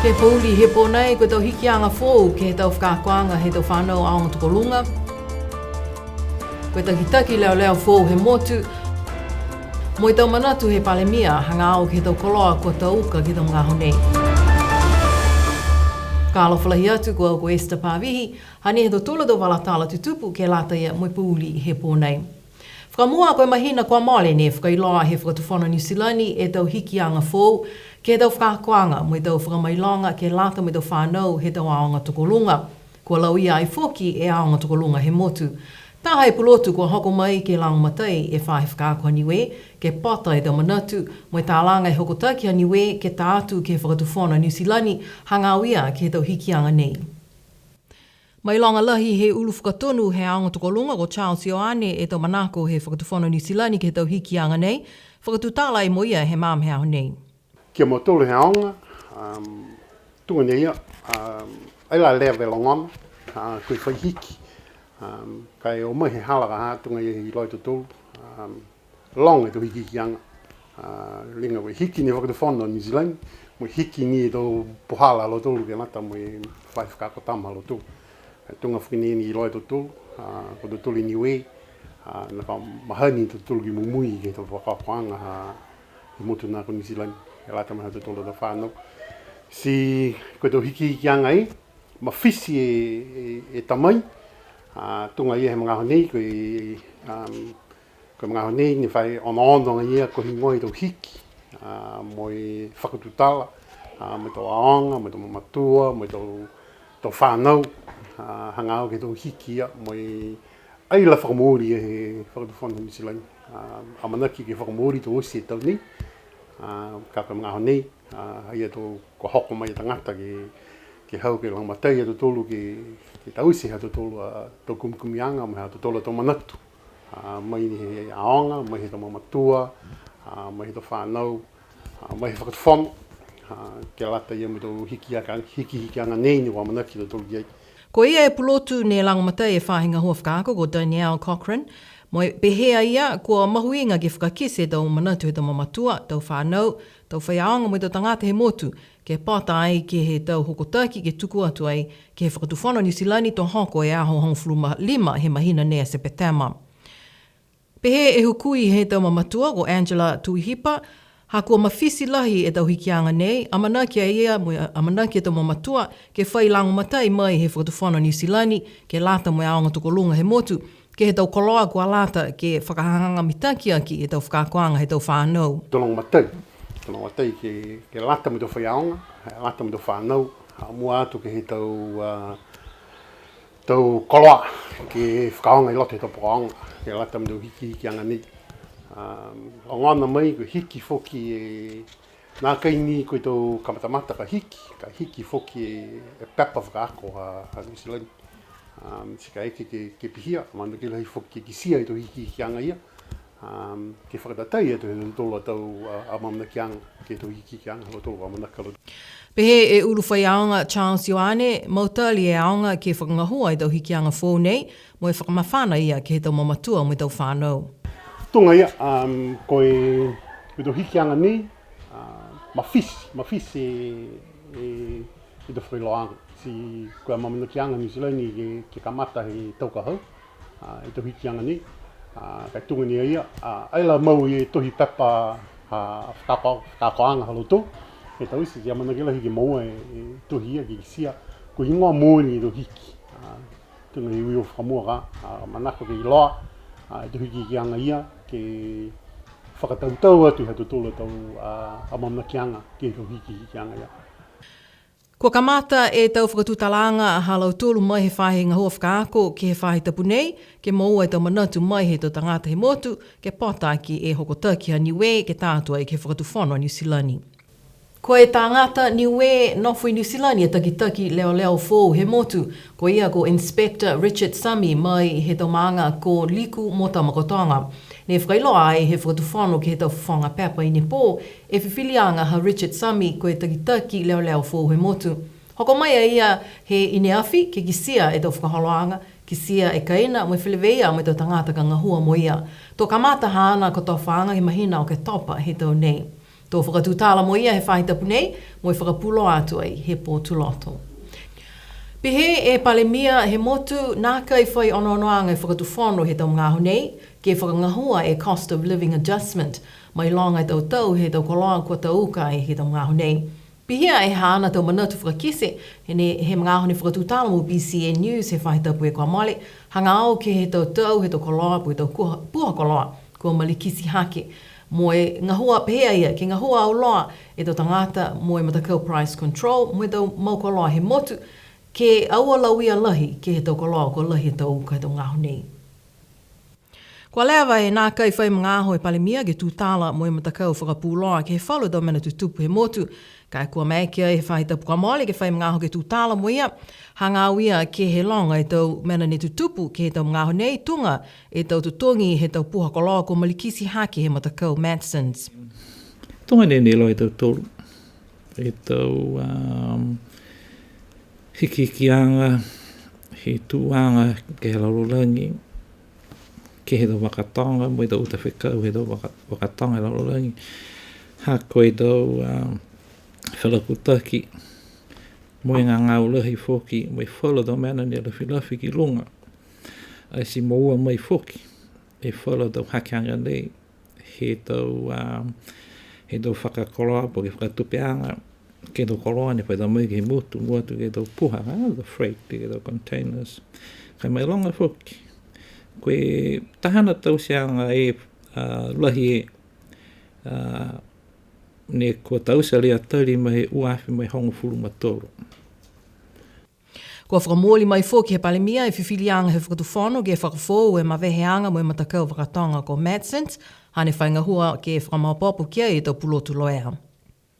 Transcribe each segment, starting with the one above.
Ke puli he ponei ko tau hiki anga fōu ke he tau whakakoanga he tau whanau aonga tukolunga. Ko tau hitaki leo leo fōu he motu. Mo i tau manatu he palemia hanga au ke he tau koloa ko tau uka ki tau mga honei. Ka alofalahi atu ko au ko Esther Pāwihi, hani he tau tula tau walatala tutupu ke lata ia mo i puli he ponei. Whakamua koe mahina kua mole ne whakailoa he whakatuwhana New Zealandi e tau hiki anga fōu, ke tau whakakoanga mo i tau whakamailonga ke lata mo i tau whanau he tau aonga tukolunga. Kua lau ia ai whoki e aonga tukolunga he motu. Tā hei pulotu kua hoko mai ke langumatai e whahe whakakoa NIUE, ke pata e tau manatu, mo i tā langa e hokotaki a NIUE ke tā atu ke whakatuwhana New Zealandi hanga ia ke tau hiki anga nei. Mai longa lahi he ulu whakatonu he aonga tukolunga ko Charles Ioane e tau manako he whakatuwhana New Zealandi ke tau hiki anga nei, whakatutala e mo ia he māmhea ho nei. Kia mo tolu he aonga, tunga nei ia, aila lea velongona, koe whai hiki, kai o mai he halaka ha, tunga ia i loi tolu, long e tau hiki hiki anga, linga we hiki ni whakatuwhana New Zealand, mo hiki ni e tau pohala lo tolu ke nata mo i whai whakakotama lo tolu. Tunga whakini ni i loi tolu, ko te tolu i NIUE, na ka mahani te tolu ki mumui ke tau whakakoanga i motu nā ko New Zealand. E lata maha te tolo da whānau. Si koe tau hiki hiki anga i, ma whisi e tamai, tunga ia he mga honei, koe mga honei ni whai ona ia ko hingoi tau hiki, mo i whakatutala, mo tau aonga, mo tau mamatua, mo tau whānau, hangau ke tau hiki ia, mo i aila whakamori e he whakatuwhana New Zealand. Amanaki ke whakamori tau osi e tau ni, ka mga honei, ia tō ko hoko mai tangata ke hau ke langmatai e tō tolu ke tausi ha tō tolu tō kumkumianga, mai ha tō tolu tō manatu. Mai ni he aonga, mai he tō mamatua, mai he tō whānau, mai he whakatwhana, ke lata ia mo tō hiki anga nei ni wamanaki tō tolu ki ai. Ko ia e pulotu ne langmatai e whahinga hua whakaako ko Danielle Cochrane, mo pehea ia, kua mahuinga ke whakakise tau manatu he tau mamatua, tau whanau, tau whaiaonga mo i tau tangata he motu, ke pata ai ke he tau hokotaki ke tuku atu ai, ke he whakatuwhana New Zealand tō hoko e aho hongfuluma 5 he mahina nea sepetema. Pehe e hukui he tau mamatua ko Angela Tuihipa, ha kua mawhisi lahi e tau hikianga nei, amanaki a ia, amanaki e tau mamatua, ke whai langumatai mai he whakatuwhana New Zealand, ke lata mo e aonga tukolunga he motu, ke he tau koloa kua lata ke whakahanga mitaki aki e tau whakakoanga he tau whānau. Tolong matai ke lata mo tau whaiaonga, lata mo tau whānau, mua atu ke he tau koloa ke whakaonga i lote tau pokaonga, ke lata mo tau hiki anga ni. O ngana mai ko hiki foki e nā kaini ko tau kamatamata ka hiki foki e pepa whakaako a New Zealand. Sika eke ke pihia, mana ke lahi whoki ke sia i tō hiki anga ia. Ke whakatatai e tō tolo tau a mamnaki anga, ke tō hiki anga lo tolo a manaka lo. Pehe e uru whai aonga Charles Ioane, mautali e aonga ke whakangahua i tau hiki anga fōu nei, mo e whakamawhana ia ke he tau mamatua mo i tau whānau. Tunga ia, koe tō hiki anga nei, mawhisi e tō whailoanga. Si kua mamanaki anga New Zealand ke kamata he taukahau, e tō hiki anga ni, kai tunga ni ia, aila mau i tohi pepa whakakoanga haloto, e tau isi, ia manaki lahi ke maua e tohi ia ki sia, ko ingoa mōni i tō hiki, tunga i ui o whakamua ka, manako ke i loa, e tō hiki anga ia, ke whakatautau atu he tō tolo tau a mamanaki anga ke tō hiki anga ia. Kua kamata e tau whakatutalanga a halau tolu mai he whahinga hua whakaako ke he whahi tapu nei, ke maua e tau manatu mai he tau tangata he motu, ke potaki e hokotaki a NIUE ke tātua i ke whakatuwhana New Zealand. Ko e tangata NIUE nofui New Zealand e takitaki leo fōu he motu, ko ia ko Inspector Richard Sami mai he tau maanga ko liku mo tamakotonga. Ne whakailoa ai he whakatuwhano ke he tau whanga pepa i Nepal, e whiwhilianga ha Richard Sami ko e takitaki leo fōu he motu. Hoko mai a ia he ineawhi ke kisia e tau whakaholoanga, kisia e kaina mo e whileweia mo e tau tangata ka ngahua mo ia. Tō kamata haana ko tau whanga he mahina o ke topa he tau nei. Tō whakatūtala mo ia he whaitapu nei, mo i whakapulo atu ai he pōtuloto. Pehe e palemia he motu nā kai whai ono-onoanga i whakatuwhono he tau ngāho nei, ke whakangahua e cost of living adjustment, mai longa i tau he tau koloa kua tau uka he tau ngāho nei. Pihia e haana tau manatu whakakise, he ngāho ne whakatūtala mo BCN News he whaitapu e kua male, hanga au ke he tau he tau koloa, po he tau puha koloa, kua malikisi hake. Mo e ngahua pehea ia, ke ngahua au loa e tau tangata mo e matakau price control, mo e tau maukoloa he motu, ke aua lauia lahi ke he tau koloa ko lahi tau uka he tau ngāho nei. Kua lewa e nā kai whai mngāho e palemia ke tūtala mo e matakau whakapūloa ke he whalu tau mena tutupu he motu, kai kua mēkia e whaitapu kua mole ke whai mngāho ke tūtala mo ia, hanga au ia ke he longa e tau mena ne tutupu ke he tau mngāho nei tunga e tau tutongi he tau puha koloa ko malikisi haki he matakau Madsons. Tunga ne loi tau tolu. E tau hikikianga, he tuanga ke he laulangi, ke he tau wakatonga, mo i tau uta whekau he tau wakatonga he laulangi. Hako i tau whalakutaki, mo i ngā ngaulahi whoki, mo i whala tau mena ni alafilafi ki lunga. Ai si moua mai whoki, e whala tau hakeanga nei, he tau whakakoloa po ke whakatupeanga, ke tau koloa ne pai tau mai ke motu, mua tu ke tau puha, the freight, ke tau containers. Kai mai longa whoki. Koe tahana tau seanga e lahi e ne kua tausa lea tari mai uafi mai hongo furu matoro. Kua whakamōli mai fōki he palemia e whiwhilianga he whakatuwhono ke whakafōu e maweheanga mo e matakau whakatonga ko Madsons, hane whaingahua ke whakamapopu kia e tau pulotu loea.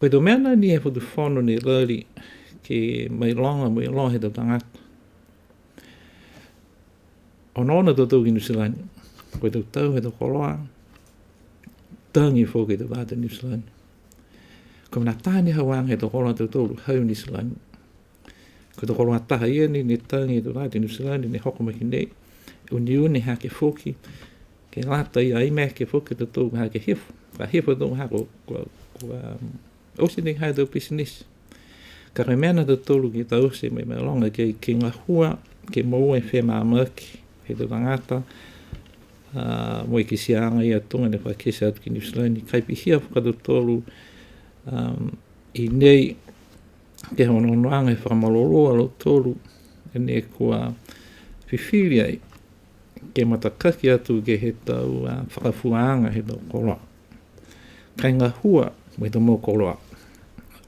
Koe tō mena ni e whakatuwhono ne lari ke mai longa mo i longa he tau tangata. Ona tō tau ki Nusilani, koe tau tau he tau koloa, tangi fōki tau vāta Nusilani. Ko mena tāne hawanga he tau koloa tau tōru hau Nusilani. Ko tau koloa taha ia ni tangi tau vāta Nusilani, ne hokomaki nei, NIUE ne hake fōki, ke lata ia aimea ke fōki tau tōru hake hifu. Ka hifu tau hako osi nei hai tau business. Ka koe mena tau tōru ki tau se mai mai longa ke ngā hua, ke maua e whema amaki, he tau tangata, mo i ki sianga ia tunga ne whakese atu ki Nusilani, kai pihia whakatau tōru i nei ke honoanga e whakamaloroa lo tōru, e ne kua whiwhiri ai, ke matakaki atu ke he tau whakafuanga he tau koloa. Kai ngā hua, mo i tau mō koloa.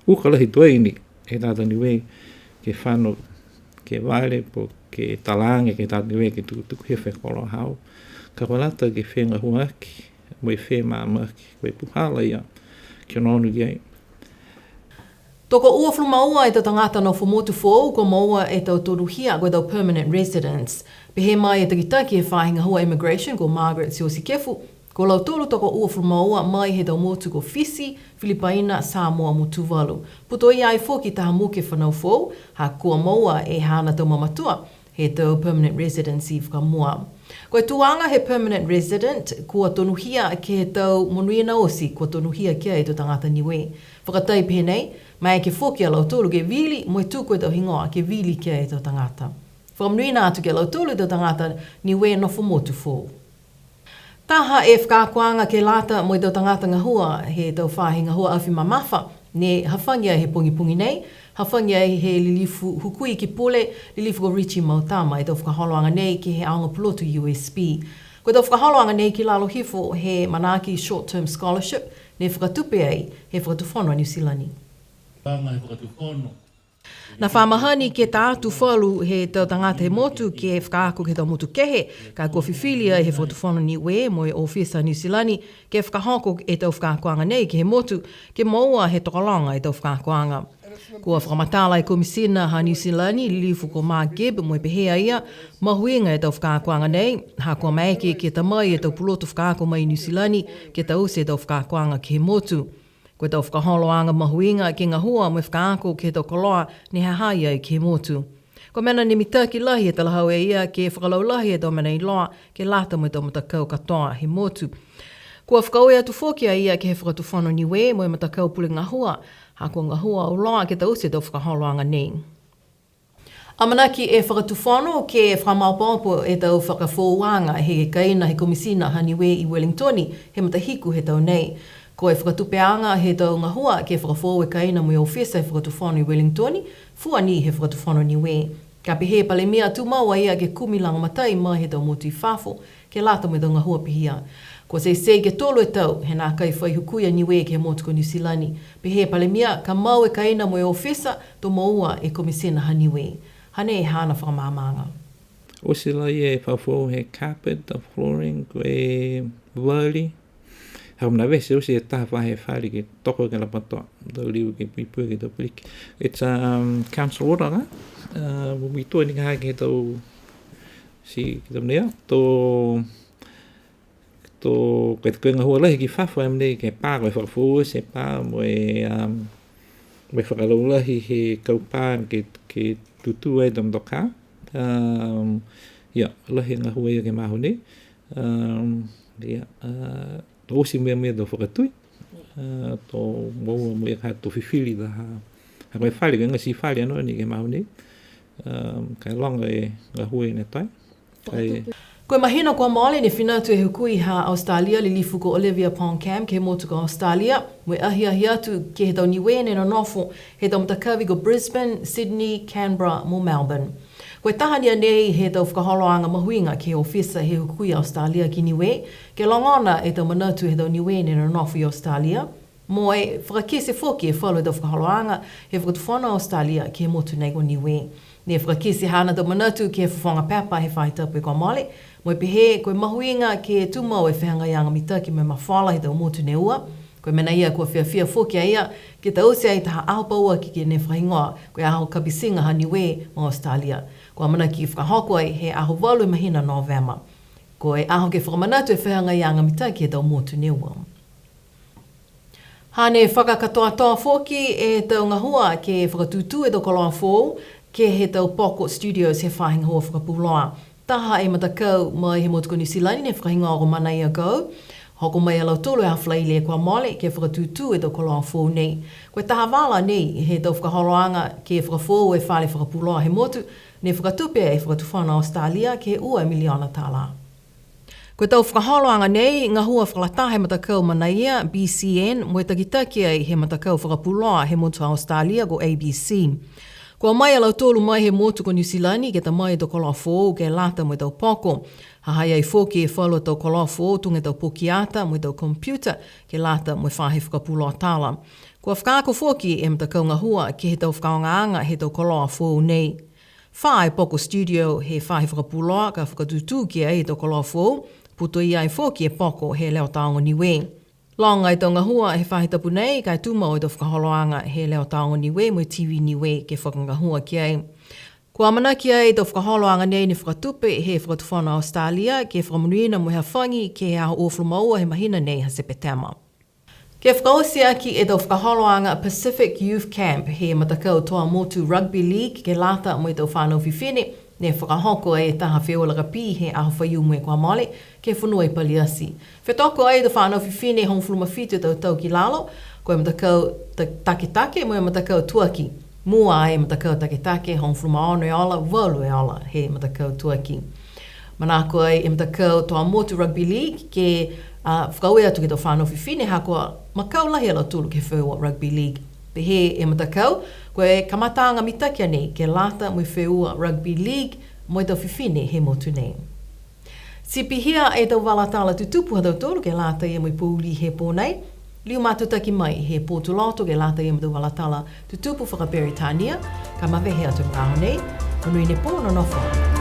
Uka lahi tuaini, e tāta niwe ke whano, ke waile po ke talange ke tāta niwe ke tukutuku hewe koloa hau. Ka walata ke whenga huaki, mo i whema amaki, koe puhala ia, ke nonu iei. Toko ua whlumaua e tau tangata no whamotu whou, ko maua e tau toruhia koe tau permanent residents. Pehe mai e takitaki e whahinga hua immigration ko Margaret Siosi Kefu, ko lau tolu toko ua whlumaua mai he tau motu ko Fisi, Filipaina, Samoa mo Tuvalu. Puto i ai fōki taha muke whanau whou, ha kua maua e hana tau mamatua, he tau permanent residency whakamua. Koe tuanga he permanent resident, kua tonuhia ke he tau monuia na osi, kua tonuhia kia e tau tangata NIUE. Whakatai pēnei, mai ke whoki a lautolu ke vili, mo e tūkoe tau hingoa ke vili kia e tau tangata. Whakamnuina atu ke lautolu tau tangata NIUE no whamotu whou. Taha e whakakuanga ke lata mo i tau tangata ngahua, he tau whahi ngahua awhi mamafa, ne hawhangia he pungi nei, hawhangia he lilifu hukui ki pole, lilifu ko Richie Mautama, e tau whakaholoanga nei ki he aonga pulotu USP. Ko tau whakaholoanga nei ki lalo hifo he manaki short-term scholarship, ne whakatupe ai he whakatuwhono a Nusilani. Na whamahani ke tātu whalu he tau tangata he motu ke whakaako ke tau motu kehe, ka kua whiwhilia he whakatuwhono NIUE mo e ofisa Nusilani ke whakahoko e tau whakakoanga nei ke he motu ke maua he tokalanga e tau whakakoanga. Kua whakamatala e komisina ha Nusilani lilifu ko Mark Gibb mo e pehea ia, mahuinga e tau whakakoanga nei, ha kua maeke ke tamai e tau pulotu whakaako mai Nusilani ke tau se tau whakakoanga ke he motu. Koe tau whakaholoanga mahuinga ke ngā hua mo e whakaako ke tau koloa ne hahai ai ke motu. Ko mena ne mitaki lahi e talahau e ia ke whakalaulahi e tau mena i loa ke lata mo e tau matakau katoa he motu. Kua whakaue atu whokia ia ke he whakatuwhano NIUE mo e matakau pule ngā hua, hako ngā hua o loa ke tausi tau whakaholoanga nei. Amanaki e whakatuwhano ke whamaupaopo e tau whakafōwanga he kaina he komisina ha NIUE i Wellingtoni he matahiku he tau nei. Ko e whakatupeanga he tau ngā hua ke whakafō e kaina mo i ofisa e whakatuwhano i Wellingtoni, fua ni he whakatuwhano NIUE. Ka pihe pale mea tu maua ia ke kumilanga matai ma he tau motu i whafo, ke lata mo i tau ngā hua pihia. Ko se ke tolo e tau, he nā kai whai hukuia NIUE ke motu ko New Zealandi. Pihe pale mea ka mau e kaina mo i ofisa to maua e komisina ha NIUE. Hane e hana whakamamanga. O se lai e whawho he carpet, the flooring, ko e wali. Hau mna vese o se e taha whahe whare ke toko ke la patoa. Tau liu ke pipua ke tau piliki. It's council order, ha? Mumi toa ni kaha ke tau si ke tau nea. Tō ke te koenga hua lahi ki whawha e mnei ke pā koe whawho se pā mo e whakalaulahi he kaupā ke tutu e tam toka. Lahi ngā hua ia ke maho nei. Tō osi mea tō whakatui. Tō maua mo ia ka tō whiwhiri da ha koe whare, koe ngasi whare anō ni ke maho nei. Kai longa e ngā hua i ne tai. Koe mahina kua maole ne whinatu e hukui ha Australia li lifu ko Olivia Poncam ke motu ko Australia. Mwe ahi atu ke he tau NIUE ne no nofo he tau matakawi ko Brisbane, Sydney, Canberra mo Melbourne. Koe tahania nei he tau whakaholoanga mahuinga ke ofisa he hukui Australia ki NIUE. Ke longona e tau manatu he tau NIUE ne no nofo i Australia. Mo e whakakese whoki e whalu e tau whakaholoanga he whakatuwhana Australia ke motu nei ko NIUE. Ne whakakese hana tau manatu ke whawhanga papa he whaitapu e kua mole. Mo e pihe, koe mahuinga ke tumau e whianga ianga mitaki me mawhala he tau motu ne ua. Koe mena ia kua whiawhia whokia ia, ke tau se ai taha aho paua ki ne whaingoa, koe aho kapisinga ha NIUE mo Australia. Koe amana ki whakahoko ai he aho walu e mahina Novema. Koe aho ke whakamanatu e whianga ianga mitaki he tau motu ne ua. Hane whakakatoa whoki e tau ngahua ke whakatutu e tau koloa whou, ke he tau Poko Studios he whahinga hoa whakapuloa. Taha e matakau mai he motu ko New Zealand ne whakahinga o mana ia go. Hoko mai alau tolo e hawhla ile kua mole ke whakatutu e tau koloa whou nei. Koe taha wala nei he tau whakaholoanga ke whakawhou e whale whakapuloa he motu ne whakatupe e whakatufana Australia ke ua miliona tala. Koe tau whakaholoanga nei ngā hua whakalata he matakau mana ia BCN mo e takitaki ai he matakau whakapuloa he motu Australia ko ABC. Kua mai alau tolu mai he motu ko New Zealand ke ta mai tau koloa whou ke lata mo tau Poko. Hahai ai whoki e whalo tau koloa whou tunga tau pokiata mo tau computer ke lata mo whahe whakapuloa tala. Kua whakaako whoki e matakau ngā hua ke he tau whakaongaanga he tau koloa whou nei. Whae Poko Studio he whahe whakapuloa ka whakatutu ki ai tau koloa whou, puto i ai whoki e Poko he leo taongo NIUE. Longa i tau ngā hua he whahitapu nei, kai tuma o i tau whakaholoanga he leo taongo NIUE mo TV NIUE ke whakangahua ki ai. Kua mana ki ai tau whakaholoanga nei ni whakatupe he whakatufana Australia ke whakamunuina mo hea whangi ke hea oflu maua he mahina nei ha sepetema. Ke whakaosia ki e tau whakaholoanga Pacific Youth Camp he matakau toa motu Rugby League ke lata mo i tau whanau whiwhine, ne whakahoko ai taha whiola rapi he aho whaiu mo e kua mole ke whanua i paliasi. Whetoko ai tau whanau whiwhine hong fluma fitu tau ki lalo, koe matakau take mo e matakau tuaki. Mua ai matakau take hong fluma ono e ola, walu e ola he matakau tuaki. Manako ai e matakau toa motu Rugby League ke whakaue atu ki tau whanau whiwhine hakoa makau lahi ala tulu ke whiua Rugby League. Pehe e matakau, koe kamatanga mitakia nei ke lata mo i whiua Rugby League mo i tau whiwhine he motu nei. Si pihia e tau walatala tutupu ha tau tolu ke lata e mo i pūli he pōnei, liu matutaki mai he pōtuloto ke lata e mo tau walatala tutupu whakaperitania, ka mawehe atu ngāho nei, onui ne pōno nofo.